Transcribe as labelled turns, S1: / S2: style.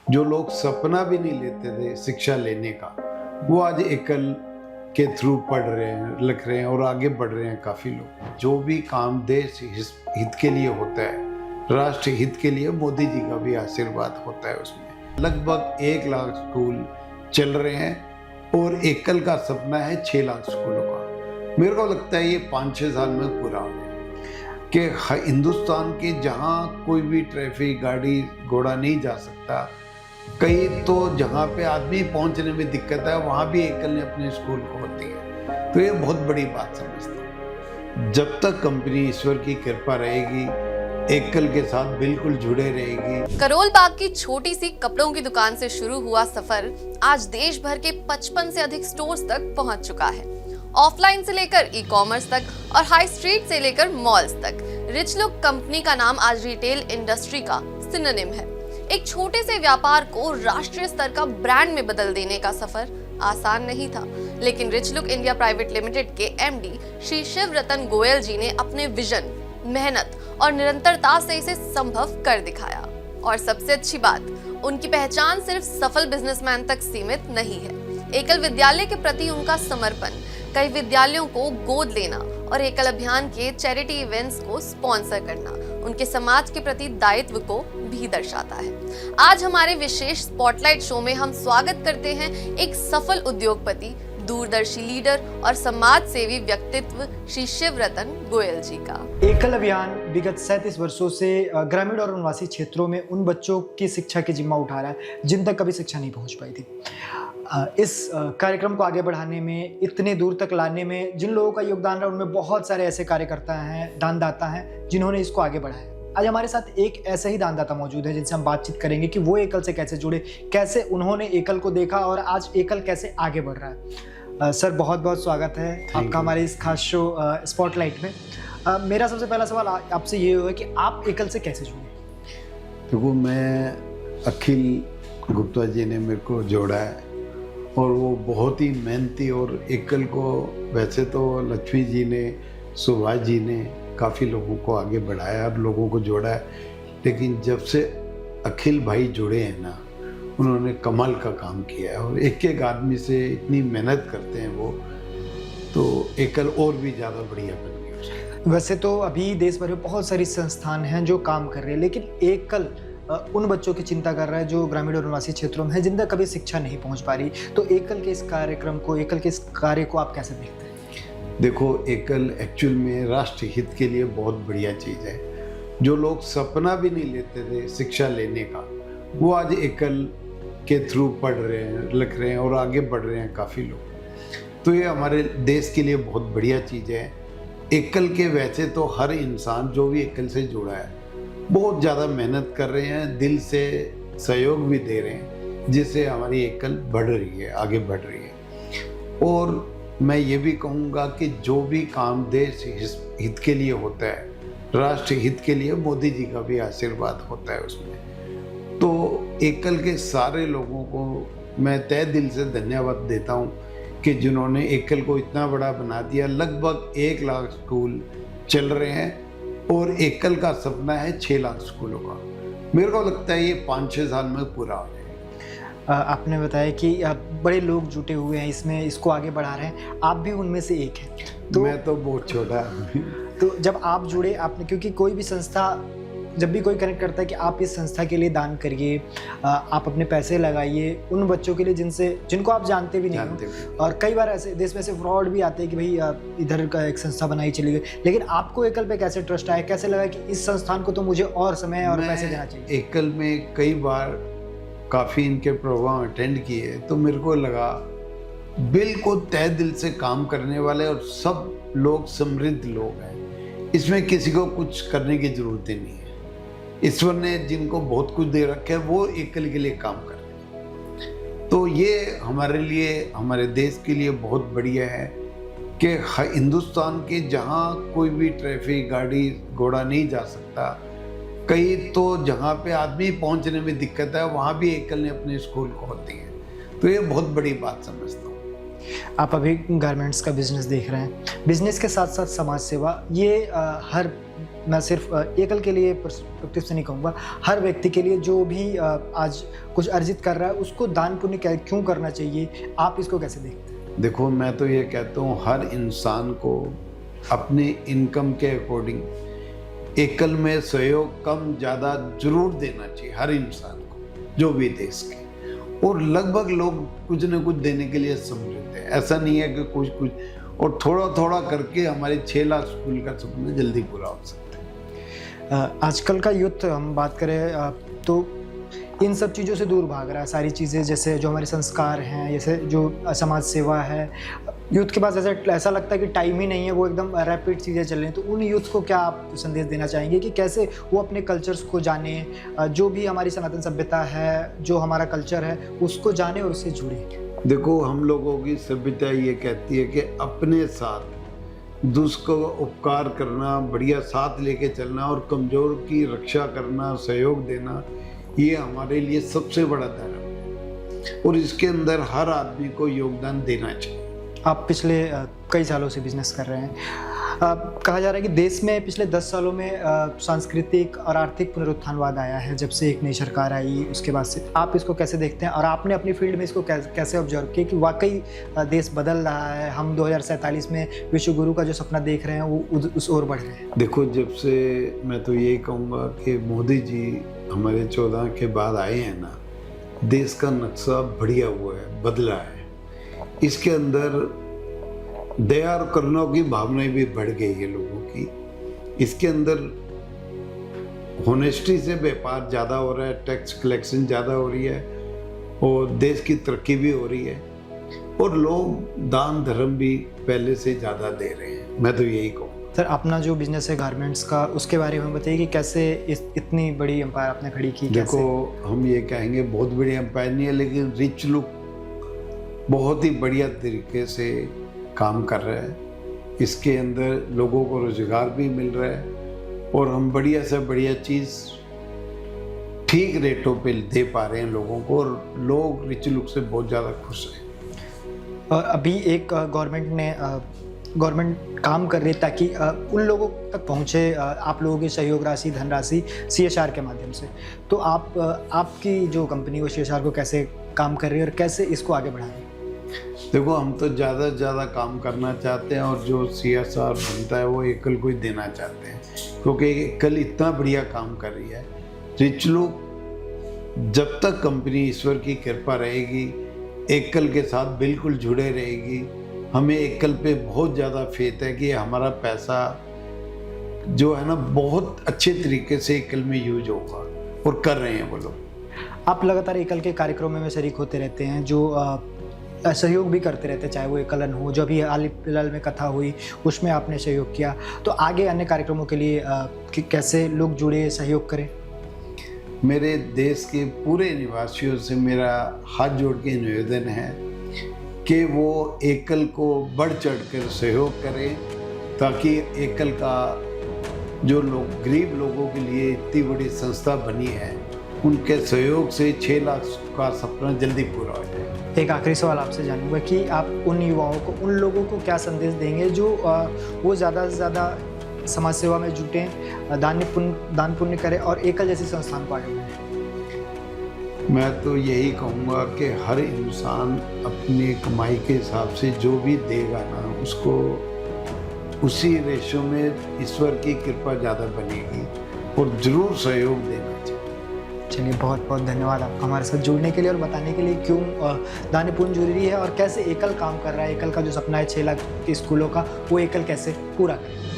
S1: जो लोग सपना भी नहीं लेते थे शिक्षा लेने का, वो आज एकल के थ्रू पढ़ रहे हैं, लिख रहे हैं और आगे बढ़ रहे हैं काफ़ी लोग। जो भी काम देश हित के लिए होता है, राष्ट्र हित के लिए, मोदी जी का भी आशीर्वाद होता है उसमें। लगभग 1 लाख स्कूल चल रहे हैं और एकल का सपना है 6 लाख स्कूलों का। मेरे को लगता है ये 5-6 साल में पूरा हो जाएगा कि हिंदुस्तान के जहाँ कोई भी ट्रैफिक गाड़ी घोड़ा नहीं जा सकता, कई तो जहाँ पे आदमी पहुँचने में दिक्कत है, वहाँ भी एकल ने अपने स्कूल खोल दिए। तो ये बहुत बड़ी बात समझता हूँ। जब तक कंपनी ईश्वर की कृपा रहेगी, एकल के साथ बिल्कुल जुड़े रहेगी।
S2: करोल बाग की छोटी सी कपड़ों की दुकान से शुरू हुआ सफर आज देश भर के 55 से अधिक स्टोर्स तक पहुंच चुका है। ऑफलाइन से लेकर ई कॉमर्स तक और हाई स्ट्रीट से लेकर मॉल्स तक रिच लुक कंपनी का नाम आज रिटेल इंडस्ट्री का सिनोनिम है। एक छोटे से व्यापार को राष्ट्रीय स्तर का ब्रांड में बदल देने का सफर आसान नहीं था, लेकिन rich look India private limited के एमडी श्री शिव रतन गोयल जी ने अपने विजन, मेहनत और निरंतरता से इसे संभव कर दिखाया। और सबसे अच्छी बात, उनकी पहचान सिर्फ सफल बिजनेसमैन तक सीमित नहीं है। एकल विद्यालय के प्रति उनका समर्पण कई विद्यालयों को गोद लेना और एकल अभियान के चैरिटी इवेंट्स को स्पॉन्सर करना उनके समाज के प्रति दायित्व को भी दर्शाता है। आज हमारे विशेष स्पॉटलाइट शो में हम स्वागत करते हैं एक सफल उद्योगपति, दूरदर्शी लीडर और समाज सेवी व्यक्तित्व श्री शिव रतन गोयल जी का।
S3: एकल अभियान विगत 37 वर्षों से ग्रामीण और वनवासी क्षेत्रों में उन बच्चों की शिक्षा की जिम्मा उठा रहा है जिन तक कभी शिक्षा नहीं पहुंच पाई थी। इस कार्यक्रम को आगे बढ़ाने में, इतने दूर तक लाने में जिन लोगों का योगदान रहा, उनमें बहुत सारे ऐसे कार्यकर्ता हैं, दानदाता हैं जिन्होंने इसको आगे बढ़ाया। आज हमारे साथ एक ऐसा ही दानदाता मौजूद है जिनसे हम बातचीत करेंगे कि वो एकल से कैसे जुड़े, कैसे उन्होंने एकल को देखा और आज एकल कैसे आगे बढ़ रहा है। सर, बहुत बहुत स्वागत है आपका हमारे इस खास शो स्पॉटलाइट में। मेरा सबसे पहला सवाल आपसे ये होगा कि आप एकल से कैसे जुड़े?
S1: देखो, मैं अखिल गुप्ता जी ने मेरे को जोड़ा है और वो बहुत ही मेहनती, और एकल को वैसे तो लक्ष्मी जी ने, सुभाष जी ने काफ़ी लोगों को आगे बढ़ाया और लोगों को जोड़ा है, लेकिन जब से अखिल भाई जुड़े हैं ना, उन्होंने कमाल का काम किया है। और एक एक आदमी से इतनी मेहनत करते हैं वो, तो एकल और भी ज़्यादा बढ़िया बन गया।
S3: वैसे तो अभी देश भर में बहुत सारी संस्थान हैं जो काम कर रहे हैं, लेकिन एकल उन बच्चों की चिंता कर रहा है जो ग्रामीण और वनवासी क्षेत्रों में है, जिन तक कभी शिक्षा नहीं पहुंच पा रही। तो एकल के इस कार्यक्रम को, एकल के इस कार्य को आप कैसे देखते हैं?
S1: देखो, एकल एक्चुअल में राष्ट्र हित के लिए बहुत बढ़िया चीज़ है। जो लोग सपना भी नहीं लेते थे शिक्षा लेने का, वो आज एकल के थ्रू पढ़ रहे हैं, लिख रहे हैं और आगे बढ़ रहे हैं काफ़ी लोग। तो ये हमारे देश के लिए बहुत बढ़िया चीज़ है। एकल के वैसे तो हर इंसान जो भी एकल से जुड़ा है बहुत ज़्यादा मेहनत कर रहे हैं, दिल से सहयोग भी दे रहे हैं, जिससे हमारी एकल बढ़ रही है, आगे बढ़ रही है। और मैं ये भी कहूँगा कि जो भी काम देश हित के लिए होता है, राष्ट्र हित के लिए, मोदी जी का भी आशीर्वाद होता है उसमें। तो एकल के सारे लोगों को मैं तहे दिल से धन्यवाद देता हूँ कि जिन्होंने एकल को इतना बड़ा बना दिया। लगभग 1 लाख स्कूल चल रहे हैं और एकल का सपना है 6 लाख स्कूलों का। मेरे को लगता है ये 5-6 साल में पूरा हो जाएगा।
S3: आपने बताया कि बड़े लोग जुटे हुए हैं इसमें, इसको आगे बढ़ा रहे हैं, आप भी उनमें से एक हैं। तो
S1: मैं तो बहुत छोटा आदमी।
S3: तो जब आप जुड़े, आपने, क्योंकि कोई भी संस्था, जब भी कोई कनेक्ट करता है कि आप इस संस्था के लिए दान करिए, आप अपने पैसे लगाइए उन बच्चों के लिए जिनको आप जानते भी नहीं हो। और कई बार ऐसे देश में ऐसे फ्रॉड भी आते हैं कि भाई इधर का एक संस्था बनाई चली गई, लेकिन आपको एकल पे कैसे ट्रस्ट आया, कैसे लगा कि इस संस्थान को तो मुझे और समय और पैसे देना चाहिए?
S1: एकल में कई बार काफ़ी इनके प्रोग्राम अटेंड किए, तो मेरे को लगा बिल्कुल तहे दिल से काम करने वाले और सब लोग समृद्ध लोग हैं, इसमें किसी को कुछ करने की ज़रूरत ही नहीं है। ईश्वर ने जिनको बहुत कुछ दे रखा है वो एकल के लिए काम कर रहे हैं। तो ये हमारे लिए, हमारे देश के लिए बहुत बढ़िया है कि हिंदुस्तान के जहाँ कोई भी ट्रैफिक गाड़ी घोड़ा नहीं जा सकता, कई तो जहाँ पे आदमी पहुँचने में दिक्कत है, वहाँ भी एकल ने अपने स्कूल खोल दिए। तो ये बहुत बड़ी बात समझता हूँ।
S3: आप अभी गारमेंट्स का बिजनेस देख रहे हैं, बिजनेस के साथ साथ समाज सेवा, ये हर मैं सिर्फ एकल के लिए पर्सपेक्टिव से नहीं कहूँगा, हर व्यक्ति के लिए जो भी आज कुछ अर्जित कर रहा है उसको दान पुण्य क्यों करना चाहिए, आप इसको कैसे देखते हैं?
S1: देखो, मैं तो ये कहता हूँ हर इंसान को अपने इनकम के अकॉर्डिंग एकल में सहयोग कम ज़्यादा जरूर देना चाहिए हर इंसान को, जो भी देश के। और लगभग लोग कुछ न कुछ देने के लिए समझते हैं, ऐसा नहीं है कि कुछ और थोड़ा थोड़ा करके हमारे 6 लाख स्कूल का सपना जल्दी पूरा हो सकता है।
S3: आजकल का यूथ हम बात करें तो इन सब चीज़ों से दूर भाग रहा है, सारी चीज़ें जैसे जो हमारे संस्कार हैं, जैसे जो समाज सेवा है, यूथ के पास ऐसा लगता है कि टाइम ही नहीं है, वो एकदम रैपिड चीज़ें चल रही हैं। तो उन यूथ को क्या आप संदेश देना चाहेंगे कि कैसे वो अपने कल्चर्स को जाने, जो भी हमारी सनातन सभ्यता है, जो हमारा कल्चर है, उसको जाने और उससे जुड़े?
S1: देखो, हम लोगों की सभ्यता ये कहती है कि अपने साथ दूसरों को उपकार करना, बढ़िया साथ लेके चलना और कमज़ोर की रक्षा करना, सहयोग देना, ये हमारे लिए सबसे बड़ा धर्म है और इसके अंदर हर आदमी को योगदान देना चाहिए।
S3: आप पिछले कई सालों से बिजनेस कर रहे हैं। कहा जा रहा है कि देश में पिछले 10 सालों में सांस्कृतिक और आर्थिक पुनरुत्थानवाद आया है जब से एक नई सरकार आई, उसके बाद से आप इसको कैसे देखते हैं और आपने अपनी फील्ड में इसको कैसे ऑब्जर्व किया कि वाकई देश बदल रहा है, हम 2047 में विश्व गुरु का जो सपना देख रहे हैं वो उस ओर बढ़ रहे हैं? देखो,
S1: जब से मैं तो यही कहूँगा कि मोदी जी हमारे 14 के बाद आए हैं ना, देश का नक्शा बढ़िया हुआ है, बदला है। इसके अंदर दया और करुणा की भावनाएं भी बढ़ गई है लोगों की। इसके अंदर होनेस्टी से व्यापार ज़्यादा हो रहा है, टैक्स कलेक्शन ज़्यादा हो रही है और देश की तरक्की भी हो रही है और लोग दान धर्म भी पहले से ज़्यादा दे रहे हैं। मैं तो यही कहूँ।
S3: सर, अपना जो बिजनेस है गारमेंट्स का, उसके बारे में बताइए कि कैसे इतनी बड़ी एम्पायर आपने खड़ी की?
S1: देखो, हम ये कहेंगे बहुत बड़ी एम्पायर नहीं है, लेकिन रिच लुक बहुत ही बढ़िया तरीके से काम कर रहा है। इसके अंदर लोगों को रोजगार भी मिल रहा है और हम बढ़िया से बढ़िया चीज़ ठीक रेटों पे दे पा रहे हैं लोगों को और लोग रिच लुक से बहुत ज़्यादा खुश हैं।
S3: अभी एक गवर्नमेंट काम कर रही है ताकि उन लोगों तक पहुंचे आप लोगों की सहयोग राशि, धनराशि CSR के माध्यम से। तो आपकी जो कंपनी वो CSR को कैसे काम कर रही है और कैसे इसको आगे बढ़ा रही है?
S1: देखो, हम तो ज़्यादा से ज़्यादा काम करना चाहते हैं और जो CSR बनता है वो एकल को ही देना चाहते हैं, क्योंकि एकल इतना बढ़िया काम कर रही है। रिच लोग जब तक कंपनी ईश्वर की कृपा रहेगी, एकल के साथ बिल्कुल जुड़े रहेगी। हमें एकल पे बहुत ज़्यादा फेथ है कि हमारा पैसा जो है ना बहुत अच्छे तरीके से एकल में यूज होगा और कर रहे हैं वो लोग।
S3: आप लगातार एकल के कार्यक्रमों में शरीक होते रहते हैं, जो सहयोग भी करते रहते हैं, चाहे वो एकलन हो, जो अभी हाल फिलहाल में कथा हुई उसमें आपने सहयोग किया। तो आगे अन्य कार्यक्रमों के लिए कैसे लोग जुड़े, सहयोग करें?
S1: मेरे देश के पूरे निवासियों से मेरा हाथ जोड़ के निवेदन है कि वो एकल को बढ़ चढ़कर सहयोग करें, ताकि एकल का जो लोग गरीब लोगों के लिए इतनी बड़ी संस्था बनी है, उनके सहयोग से 6 लाख का सपना जल्दी पूरा हो जाए।
S3: एक आखिरी सवाल आपसे जानूंगा कि आप उन युवाओं को, उन लोगों को क्या संदेश देंगे जो वो ज़्यादा से ज़्यादा समाज सेवा में जुटें, दान पुण्य करें और एकल जैसी संस्थान को आगे बढ़ाएं?
S1: मैं तो यही कहूँगा कि हर इंसान अपनी कमाई के हिसाब से जो भी देगा ना, उसको उसी रेशो में ईश्वर की कृपा ज़्यादा बनेगी और ज़रूर सहयोग देना चाहिए।
S3: चलिए, बहुत बहुत धन्यवाद आपका हमारे साथ जुड़ने के लिए और बताने के लिए क्यों दान पुण्य जरूरी है और कैसे एकल काम कर रहा है। एकल का जो सपना है 6 लाख के स्कूलों का, वो एकल कैसे पूरा करें।